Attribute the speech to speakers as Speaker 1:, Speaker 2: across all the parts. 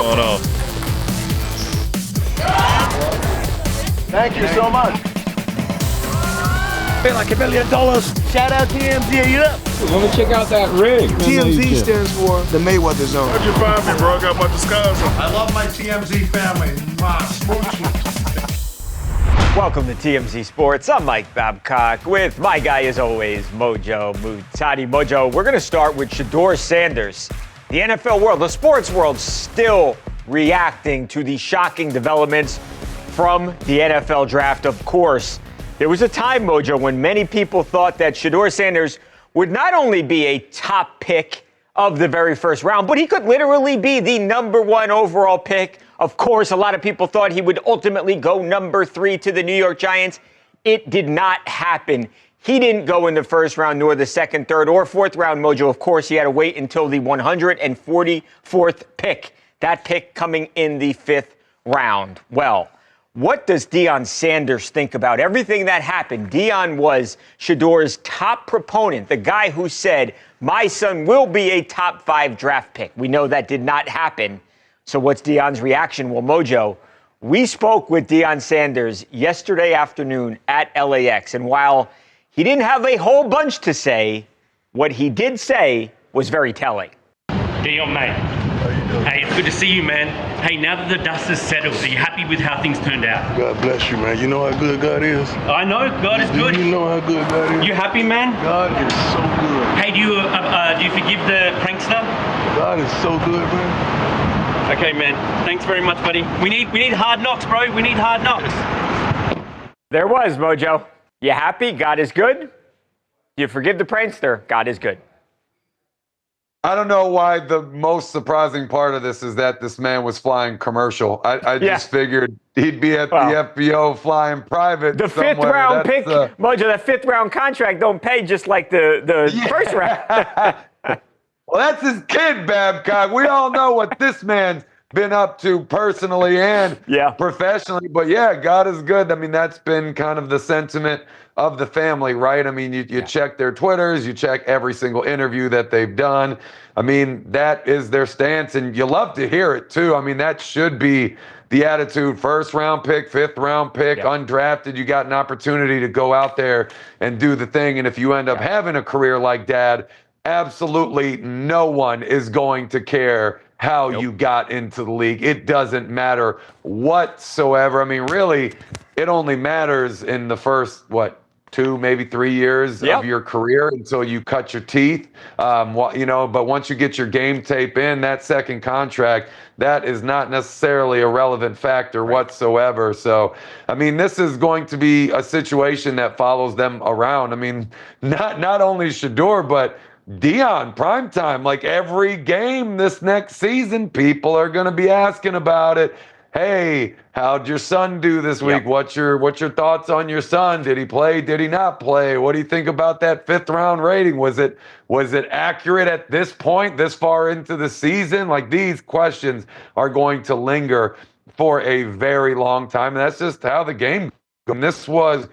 Speaker 1: going on?
Speaker 2: Thank you so much.
Speaker 3: Feel like $1 million.
Speaker 2: Shout out TMZ, you up?
Speaker 3: Let me check out that rig.
Speaker 2: TMZ stands for the Mayweather Zone.
Speaker 1: How'd you find me, bro? I got my disguise on.
Speaker 4: I love my TMZ family. Smoochie.
Speaker 5: Welcome to TMZ Sports. I'm Mike Babcock with my guy, as always, Mojo Mutati. Mojo, we're going to start with Shedeur Sanders. The NFL world, the sports world, still reacting to the shocking developments from the NFL draft. Of course, there was a time, Mojo, when many people thought that Shedeur Sanders would not only be a top pick of the very first round, but he could literally be the number one overall pick. Of course, a lot of people thought he would ultimately go number 3 to the New York Giants. It did not happen. He didn't go in the first round, nor the second, third, or fourth round, Mojo. Of course, he had to wait until the 144th pick. That pick coming in the 5th round. Well, what does Deion Sanders think about everything that happened? Deion was Shedeur's top proponent, the guy who said, my son will be a top 5 draft pick. We know that did not happen. So what's Deion's reaction? Well, Mojo, we spoke with Deion Sanders yesterday afternoon at LAX. And while he didn't have a whole bunch to say, what he did say was very telling.
Speaker 6: Deion, mate. Hey, it's good to see you, man. Hey, now that the dust has settled, are you happy with how things turned out?
Speaker 1: God bless you, man. You know how good God is?
Speaker 6: I know, God is good.
Speaker 1: You know how good God is?
Speaker 6: You happy, man?
Speaker 1: God is so good.
Speaker 6: Hey, do you forgive the prankster?
Speaker 1: God is so good, man.
Speaker 6: Okay, man. Thanks very much, buddy. We need hard knocks, bro. We need hard knocks.
Speaker 5: There was, Mojo. You happy? God is good. You forgive the prankster. God is good.
Speaker 7: I don't know why the most surprising part of this is that this man was flying commercial. I just figured he'd be at the FBO flying private.
Speaker 5: The
Speaker 7: somewhere.
Speaker 5: 5th round pick,
Speaker 7: Mojo,
Speaker 5: that 5th round contract don't pay just like the first round.
Speaker 7: Well, that's his kid, Babcock. We all know what this man's been up to personally and professionally. But yeah, God is good. I mean, that's been kind of the sentiment of the family, right? I mean, you check their Twitters, you check every single interview that they've done. I mean, that is their stance, and you love to hear it too. I mean, that should be the attitude. 1st round pick, 5th round pick, undrafted. You got an opportunity to go out there and do the thing. And if you end up having a career like Dad, absolutely no one is going to care how you got into the league. It doesn't matter whatsoever. I mean, really, it only matters in the first, 2, maybe 3 years of your career until you cut your teeth. But once you get your game tape in, that second contract, that is not necessarily a relevant factor whatsoever. So, I mean, this is going to be a situation that follows them around. I mean, not only Shedeur, but Deion, primetime, like every game this next season, people are going to be asking about it. Hey, how'd your son do this week? What's your thoughts on your son? Did he play? Did he not play? What do you think about that 5th round rating? Was it accurate at this point, this far into the season? Like, these questions are going to linger for a very long time. And that's just how the game goes. And this was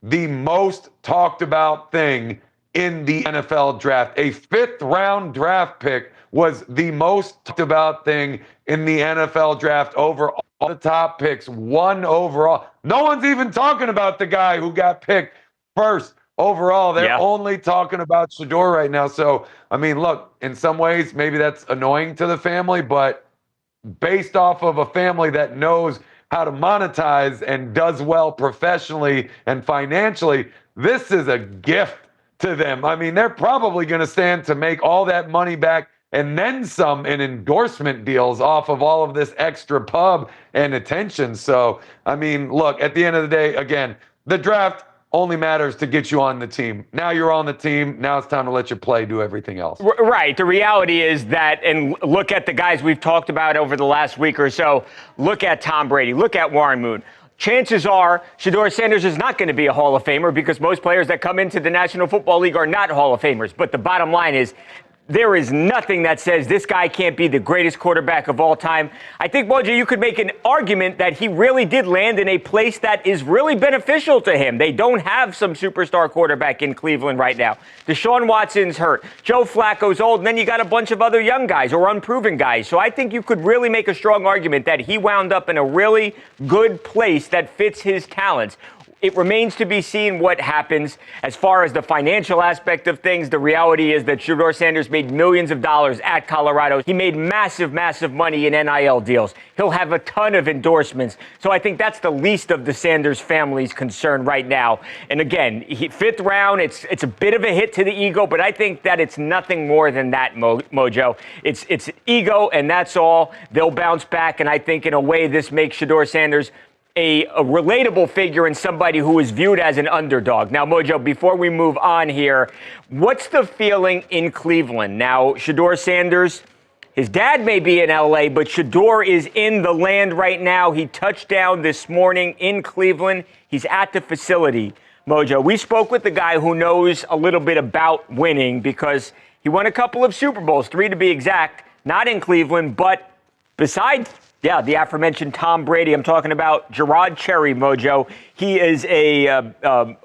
Speaker 7: the most talked about thing in the NFL draft. A 5th round draft pick was the most talked about thing in the NFL draft over all the top picks. 1 overall. No one's even talking about the guy who got picked 1st overall. They're only talking about Shedeur right now. So, I mean, look, in some ways, maybe that's annoying to the family, but based off of a family that knows how to monetize and does well professionally and financially, this is a gift to them. I mean, they're probably going to stand to make all that money back and then some in endorsement deals off of all of this extra pub and attention. So, I mean, look, at the end of the day, again, the draft only matters to get you on the team. Now you're on the team. Now it's time to let you play, do everything else.
Speaker 5: Right. The reality is that, and look at the guys we've talked about over the last week or so. Look at Tom Brady. Look at Warren Moon. Chances are Shedeur Sanders is not going to be a Hall of Famer because most players that come into the National Football League are not Hall of Famers. But the bottom line is there is nothing that says this guy can't be the greatest quarterback of all time. I think, Mojo, you could make an argument that he really did land in a place that is really beneficial to him. They don't have some superstar quarterback in Cleveland right now. Deshaun Watson's hurt. Joe Flacco's old. And then you got a bunch of other young guys or unproven guys. So I think you could really make a strong argument that he wound up in a really good place that fits his talents. It remains to be seen what happens as far as the financial aspect of things. The reality is that Shedeur Sanders made millions of dollars at Colorado. He made massive, massive money in NIL deals. He'll have a ton of endorsements. So I think that's the least of the Sanders family's concern right now. And again, fifth round, it's a bit of a hit to the ego, but I think that it's nothing more than that, Mojo. It's ego, and that's all. They'll bounce back, and I think in a way this makes Shedeur Sanders a relatable figure and somebody who is viewed as an underdog. Now, Mojo, before we move on here, what's the feeling in Cleveland? Now, Shedeur Sanders, his dad may be in L.A., but Shedeur is in the land right now. He touched down this morning in Cleveland. He's at the facility. Mojo, we spoke with the guy who knows a little bit about winning because he won a couple of Super Bowls, 3 to be exact, not in Cleveland, but besides the aforementioned Tom Brady. I'm talking about Gerard Cherry, Mojo. He is a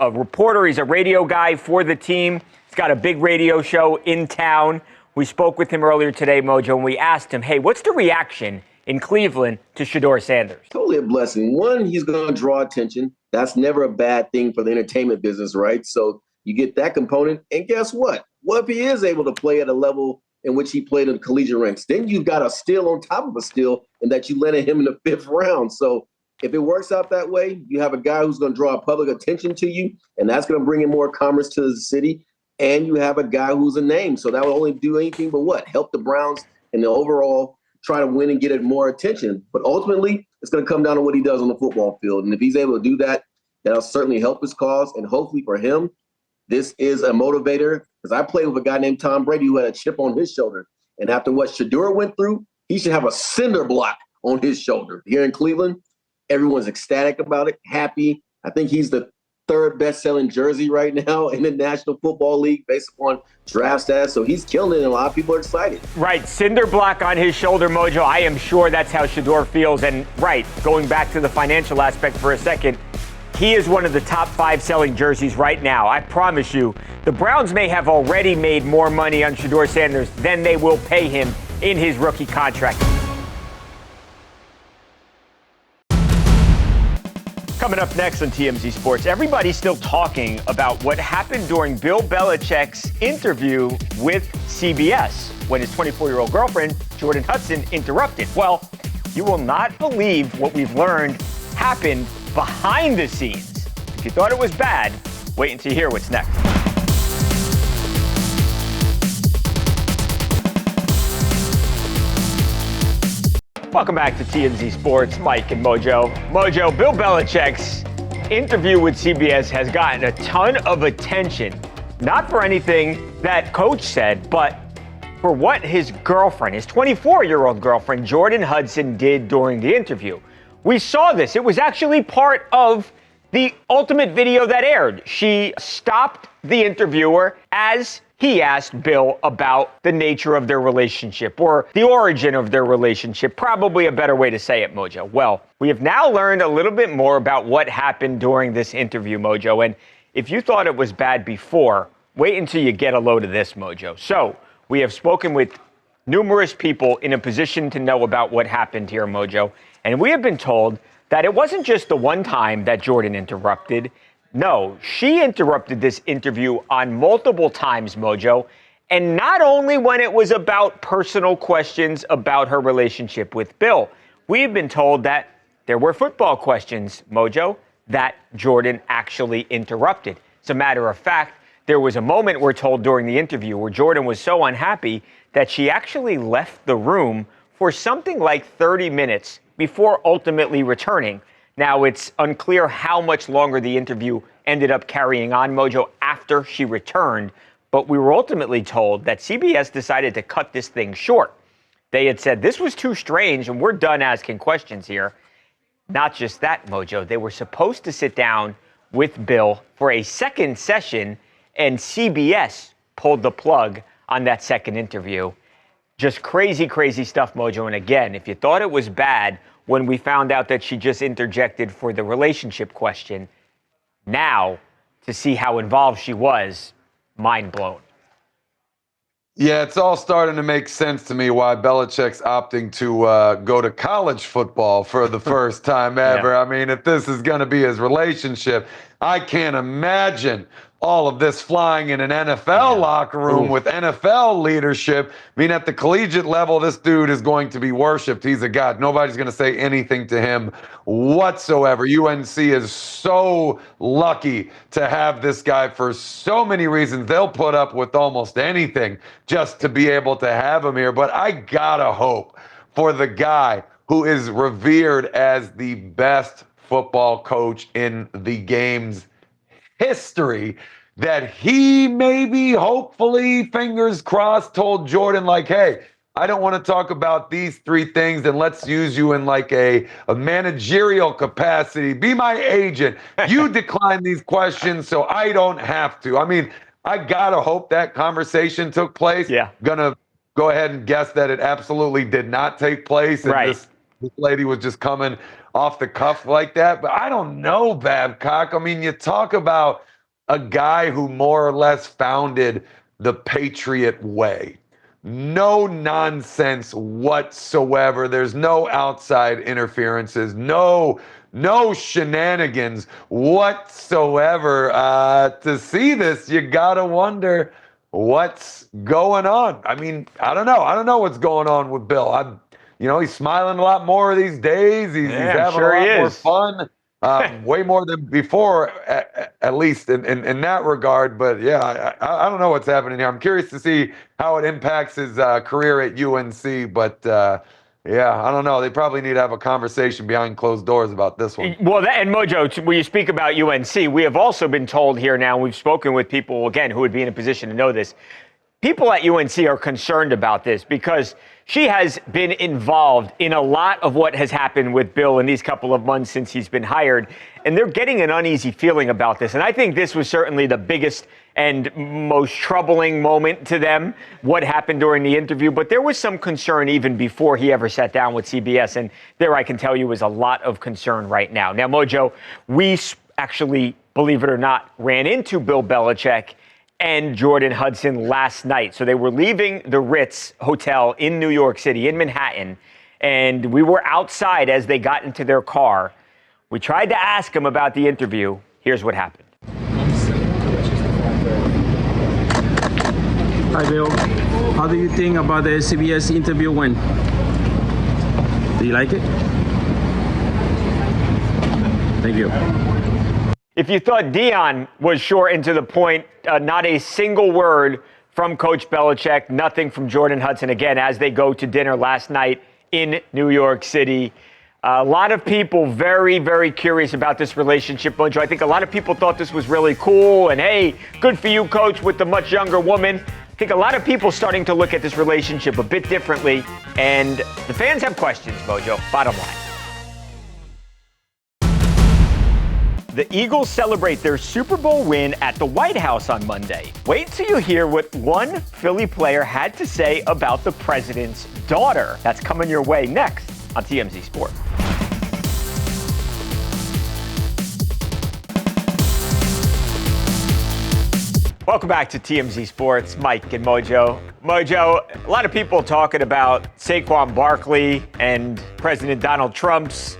Speaker 5: reporter. He's a radio guy for the team. He's got a big radio show in town. We spoke with him earlier today, Mojo, and we asked him, hey, what's the reaction in Cleveland to Shedeur Sanders?
Speaker 3: Totally a blessing. One, he's going to draw attention. That's never a bad thing for the entertainment business, right? So you get that component. And guess what? What if he is able to play at a level in which he played in the collegiate ranks? Then you've got a steal on top of a steal, and that you landed him in the 5th round. So if it works out that way, you have a guy who's going to draw public attention to you, and that's going to bring in more commerce to the city. And you have a guy who's a name. So that will only do anything but what? Help the Browns and the overall try to win and get it more attention. But ultimately, it's going to come down to what he does on the football field. And if he's able to do that, that'll certainly help his cause. And hopefully for him, this is a motivator, because I played with a guy named Tom Brady who had a chip on his shoulder. And after what Shedeur went through, he should have a cinder block on his shoulder. Here in Cleveland, everyone's ecstatic about it, happy. I think he's the 3rd best-selling jersey right now in the National Football League based upon draft stats. So he's killing it, and a lot of people are excited.
Speaker 5: Right, cinder block on his shoulder, Mojo. I am sure that's how Shedeur feels. And right, going back to the financial aspect for a second, he is one of the top 5 selling jerseys right now. I promise you, the Browns may have already made more money on Shedeur Sanders than they will pay him in his rookie contract. Coming up next on TMZ Sports, everybody's still talking about what happened during Bill Belichick's interview with CBS when his 24-year-old girlfriend, Jordon Hudson, interrupted. Well, you will not believe what we've learned happened behind the scenes. If you thought it was bad, wait until you hear what's next. Welcome back to TMZ Sports, Mike and Mojo. Mojo, Bill Belichick's interview with CBS has gotten a ton of attention, not for anything that Coach said, but for what his girlfriend, his 24-year-old girlfriend, Jordon Hudson, did during the interview. We saw this. It was actually part of the ultimate video that aired. She stopped the interviewer as he asked Bill about the nature of their relationship, or the origin of their relationship, probably a better way to say it, Mojo. Well, we have now learned a little bit more about what happened during this interview, Mojo. And if you thought it was bad before, wait until you get a load of this, Mojo. So we have spoken with numerous people in a position to know about what happened here, Mojo. And we have been told that it wasn't just the one time that Jordon interrupted. No, she interrupted this interview on multiple times, Mojo. And not only when it was about personal questions about her relationship with Bill. We've been told that there were football questions, Mojo, that Jordon actually interrupted. As a matter of fact, there was a moment, we're told, during the interview where Jordon was so unhappy that she actually left the room for something like 30 minutes before ultimately returning. Now, it's unclear how much longer the interview ended up carrying on, Mojo, after she returned, but we were ultimately told that CBS decided to cut this thing short. They had said this was too strange and we're done asking questions here. Not just that, Mojo, they were supposed to sit down with Bill for a second session, and CBS pulled the plug on that second interview. Just crazy, crazy stuff, Mojo. And again, if you thought it was bad when we found out that she just interjected for the relationship question, now to see how involved she was, mind blown.
Speaker 7: Yeah, it's all starting to make sense to me why Belichick's opting to go to college football for the first time ever. I mean, if this is going to be his relationship, I can't imagine all of this flying in an NFL locker room with NFL leadership. I mean, at the collegiate level, this dude is going to be worshipped. He's a god. Nobody's going to say anything to him whatsoever. UNC is so lucky to have this guy for so many reasons. They'll put up with almost anything just to be able to have him here. But I gotta hope for the guy who is revered as the best football coach in the game's history, that he maybe, hopefully, fingers crossed, told Jordan, like, hey, I don't want to talk about these three things, and let's use you in like a managerial capacity. Be my agent. You decline these questions so I don't have to. I mean, I gotta hope that conversation took place. Gonna go ahead and guess that it absolutely did not take place. And this lady was just coming off the cuff like that. But I don't know, Babcock. I mean, you talk about a guy who more or less founded the Patriot way. No nonsense whatsoever. There's no outside interferences, no shenanigans whatsoever. To see this, you gotta wonder what's going on. I mean, I don't know. I don't know what's going on with Bill. He's smiling a lot more these days. He's having a lot more fun. Way more than before, at least in that regard. But yeah, I don't know what's happening here. I'm curious to see how it impacts his career at UNC. But yeah, I don't know. They probably need to have a conversation behind closed doors about this one.
Speaker 5: Well, and Mojo, when you speak about UNC, we have also been told here now, we've spoken with people, again, who would be in a position to know this. People at UNC are concerned about this because she has been involved in a lot of what has happened with Bill in these couple of months since he's been hired, and they're getting an uneasy feeling about this. And I think this was certainly the biggest and most troubling moment to them, what happened during the interview. But there was some concern even before he ever sat down with CBS, and there I can tell you is a lot of concern right now. Now, Mojo, we actually, believe it or not, ran into Bill Belichick and Jordon Hudson last night. So they were leaving the Ritz Hotel in New York City, in Manhattan, and we were outside as they got into their car. We tried to ask him about the interview. Here's what happened.
Speaker 8: Hi, Bill. How do you think about the CBS interview went? Do you like it? Thank you.
Speaker 5: If you thought Deion was short and to the point, not a single word from Coach Belichick, nothing from Jordon Hudson, again, as they go to dinner last night in New York City. A lot of people very, very curious about this relationship, Mojo. I think a lot of people thought this was really cool, and hey, good for you, Coach, with the much younger woman. I think a lot of people starting to look at this relationship a bit differently, and the fans have questions, Mojo, bottom line. The Eagles celebrate their Super Bowl win at the White House on Monday. Wait till you hear what one Philly player had to say about the president's daughter. That's coming your way next on TMZ Sports. Welcome back to TMZ Sports. Mike and Mojo. Mojo, a lot of people talking about Saquon Barkley and President Donald Trump's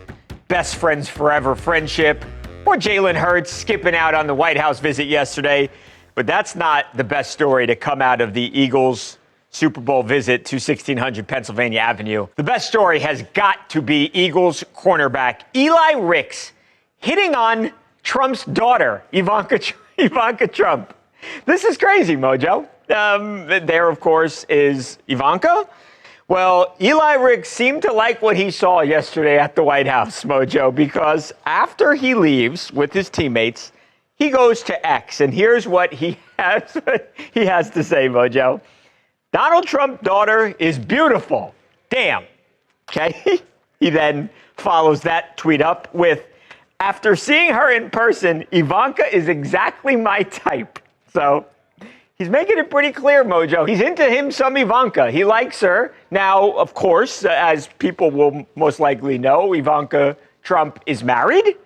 Speaker 5: best friends forever friendship. Or Jalen Hurts skipping out on the White House visit yesterday. But that's not the best story to come out of the Eagles' Super Bowl visit to 1600 Pennsylvania Avenue. The best story has got to be Eagles cornerback Eli Ricks hitting on Trump's daughter, Ivanka Trump. This is crazy, Mojo. There, of course, is Ivanka. Well, Eli Ricks seemed to like what he saw yesterday at the White House, Mojo, because after he leaves with his teammates, he goes to X, and here's what he has to say, Mojo. Donald Trump's daughter is beautiful. Damn. Okay? He then follows that tweet up with, after seeing her in person, Ivanka is exactly my type. So He's making it pretty clear, Mojo. He's into him some Ivanka. He likes her. Now, of course, as people will most likely know, Ivanka Trump is married.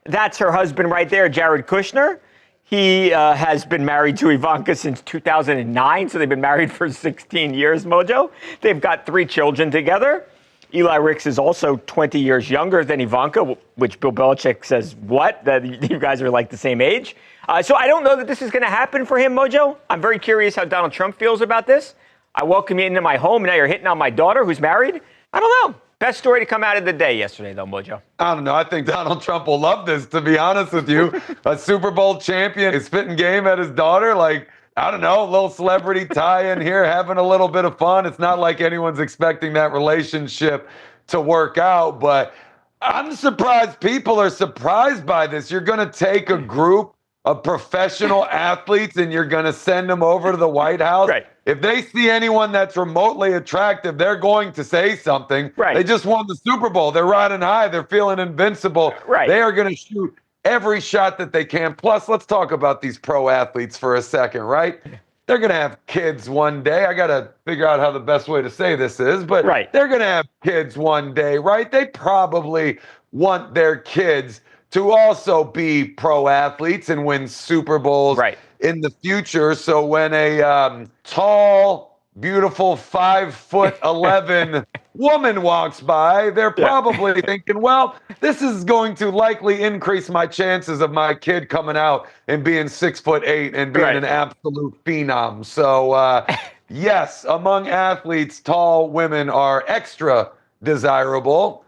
Speaker 5: That's her husband right there, Jared Kushner. He has been married to Ivanka since 2009, so they've been married for 16 years, Mojo. They've got 3 children together. Eli Ricks is also 20 years younger than Ivanka, which Bill Belichick says, what? That you guys are like the same age? So I don't know that this is going to happen for him, Mojo. I'm very curious how Donald Trump feels about this. I welcome you into my home, and now you're hitting on my daughter who's married. I don't know. Best story to come out of the day yesterday, though, Mojo.
Speaker 7: I don't know. I think Donald Trump will love this, to be honest with you. A Super Bowl champion is spitting game at his daughter. Like, I don't know, a little celebrity tie in here, having a little bit of fun. It's not like anyone's expecting that relationship to work out, but I'm surprised people are surprised by this. You're going to take a group of professional athletes and you're going to send them over to the White House.
Speaker 5: Right.
Speaker 7: If they see anyone that's remotely attractive, they're going to say something.
Speaker 5: Right.
Speaker 7: They just won the Super Bowl. They're riding high. They're feeling invincible.
Speaker 5: Right.
Speaker 7: They are going to shoot every shot that they can. Plus, let's talk about these pro athletes for a second, right? They're going to have kids one day. I got to figure out how the best way to say this is, but they're going to have kids one day, right? They probably want their kids to also be pro athletes and win Super Bowls in the future. So when a tall, beautiful 5'11" woman walks by, they're probably thinking, well, this is going to likely increase my chances of my kid coming out and being 6'8" and being an absolute phenom. So yes, among athletes, tall women are extra desirable.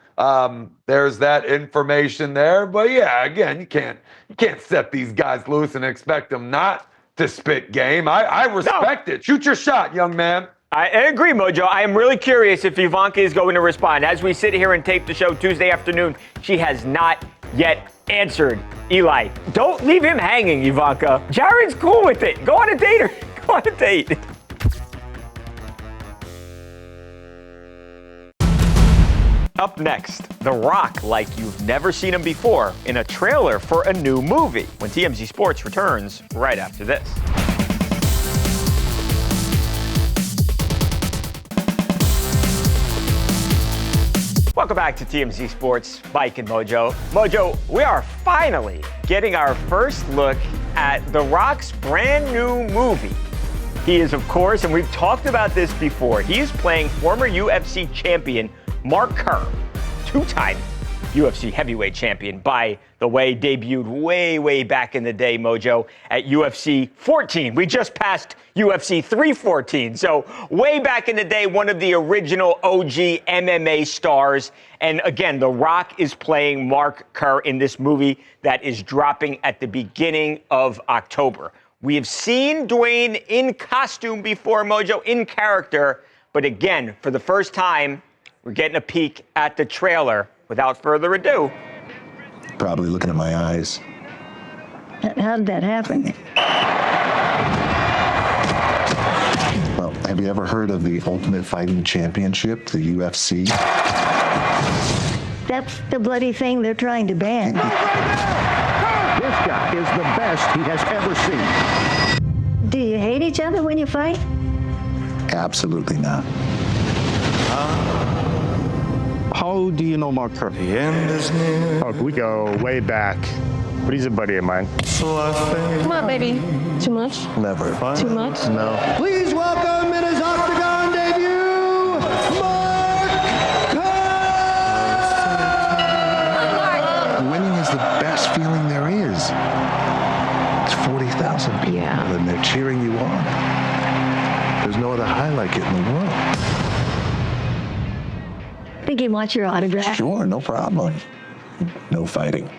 Speaker 7: There's that information there, but yeah, again, you can't set these guys loose and expect them not to spit game. I respect it. Shoot your shot, young man.
Speaker 5: I agree, Mojo. I am really curious if Ivanka is going to respond. As we sit here and tape the show Tuesday afternoon, she has not yet answered Eli. Don't leave him hanging, Ivanka. Jared's cool with it. Go on a date. Go on a date. Up next, The Rock like you've never seen him before in a trailer for a new movie when TMZ Sports returns right after this. Welcome back to TMZ Sports, Mike and Mojo. Mojo, we are finally getting our first look at The Rock's brand new movie. He is, of course, and we've talked about this before, he is playing former UFC champion Mark Kerr, 2-time UFC heavyweight champion, by the way, debuted way back in the day, Mojo, at UFC 14. We just passed UFC 314. So way back in the day, one of the original OG MMA stars. And again, The Rock is playing Mark Kerr in this movie that is dropping at the beginning of October. We have seen Dwayne in costume before, Mojo, in character. But again, for the first time, we're getting a peek at the trailer. Without further ado.
Speaker 9: Probably looking at my eyes.
Speaker 10: How did that happen?
Speaker 9: Well, have you ever heard of the Ultimate Fighting Championship, the UFC?
Speaker 10: That's the bloody thing they're trying to ban.
Speaker 11: This guy is the best he has ever seen.
Speaker 10: Do you hate each other when you fight?
Speaker 9: Absolutely not.
Speaker 11: How do you know Mark Kerr?
Speaker 12: The end is near.
Speaker 11: Oh, we go way back. But he's a buddy of mine.
Speaker 12: So I
Speaker 13: Come on, baby. Too much?
Speaker 9: Never.
Speaker 13: Too much?
Speaker 11: No.
Speaker 2: Please welcome in his octagon debut, Mark Kerr!
Speaker 9: Winning is the best feeling there is. It's 40,000 people and they're cheering you on. There's no other high like it in the world.
Speaker 10: I think he wants your autograph.
Speaker 9: Sure, no problem. No fighting.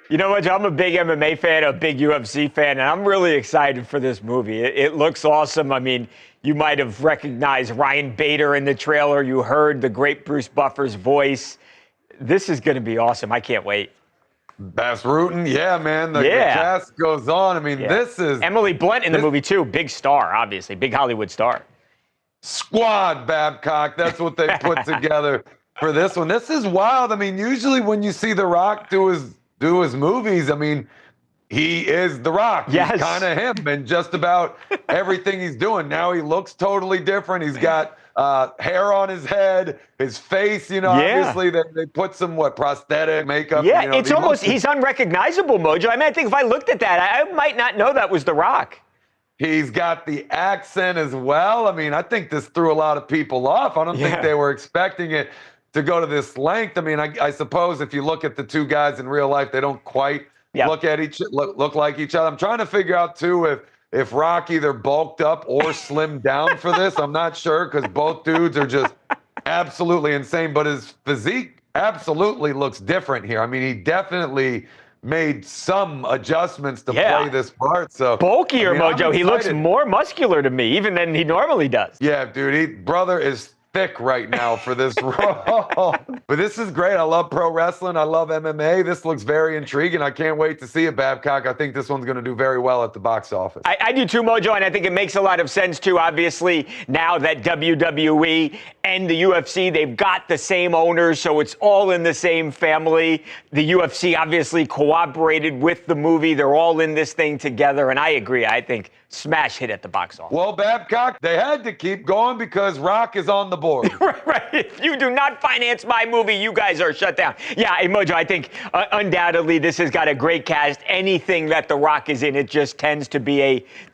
Speaker 5: You know what? I'm a big MMA fan, a big UFC fan, and I'm really excited for this movie. It looks awesome. I mean, you might have recognized Ryan Bader in the trailer. You heard the great Bruce Buffer's voice. This is going to be awesome. I can't wait.
Speaker 7: Best rooting, yeah, man. The cast goes on. I mean, this is
Speaker 5: Emily Blunt in the movie too. Big star, obviously, big Hollywood star.
Speaker 7: Squad, Babcock. That's what they put together for this one. This is wild. I mean, usually when you see The Rock do his movies, I mean, he is The Rock.
Speaker 5: Yes.
Speaker 7: He's kind of him and just about everything he's doing. Now he looks totally different. He's got hair on his head, his face, obviously they put some, prosthetic makeup.
Speaker 5: Yeah, it's almost, he's unrecognizable, Mojo. I mean, I think if I looked at that, I might not know that was The Rock.
Speaker 7: He's got the accent as well. I mean, I think this threw a lot of people off. I don't think they were expecting it to go to this length. I mean, I suppose if you look at the two guys in real life, they don't quite look like each other. I'm trying to figure out too if Rock either bulked up or slimmed down for this. I'm not sure because both dudes are just absolutely insane. But his physique absolutely looks different here. I mean, he definitely made some adjustments to play this part. So
Speaker 5: bulkier, Mojo. He looks more muscular to me, even than he normally does.
Speaker 7: Yeah, dude. Brother is thick right now for this role. But this is great. I love pro wrestling. I love MMA. This looks very intriguing. I can't wait to see it, Babcock. I think this one's going to do very well at the box office.
Speaker 5: I do too, Mojo, and I think it makes a lot of sense too. Obviously, now that WWE and the UFC, they've got the same owners, so it's all in the same family. The UFC obviously cooperated with the movie. They're all in this thing together, and I agree. I think smash hit at the box office.
Speaker 7: Well, Babcock, they had to keep going because Rock is on the board.
Speaker 5: Right. If you do not finance my movie, you guys are shut down. Yeah, hey, Mojo, I think undoubtedly this has got a great cast. Anything that The Rock is in, it just tends to be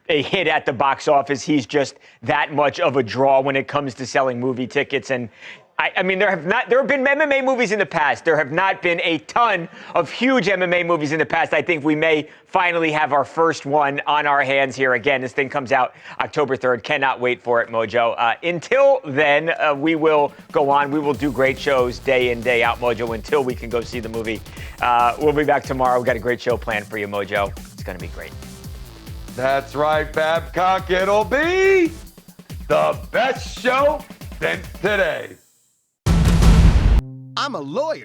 Speaker 5: a hit at the box office. He's just that much of a draw when it comes to selling movie tickets. And I mean, there have been MMA movies in the past. There have not been a ton of huge MMA movies in the past. I think we may finally have our first one on our hands here. Again, this thing comes out October 3rd. Cannot wait for it, Mojo. Until then, we will go on. We will do great shows day in, day out, Mojo, until we can go see the movie. We'll be back tomorrow. We've got a great show planned for you, Mojo. It's going to be great.
Speaker 7: That's right, Babcock. It'll be the best show since today.
Speaker 2: I'm a lawyer.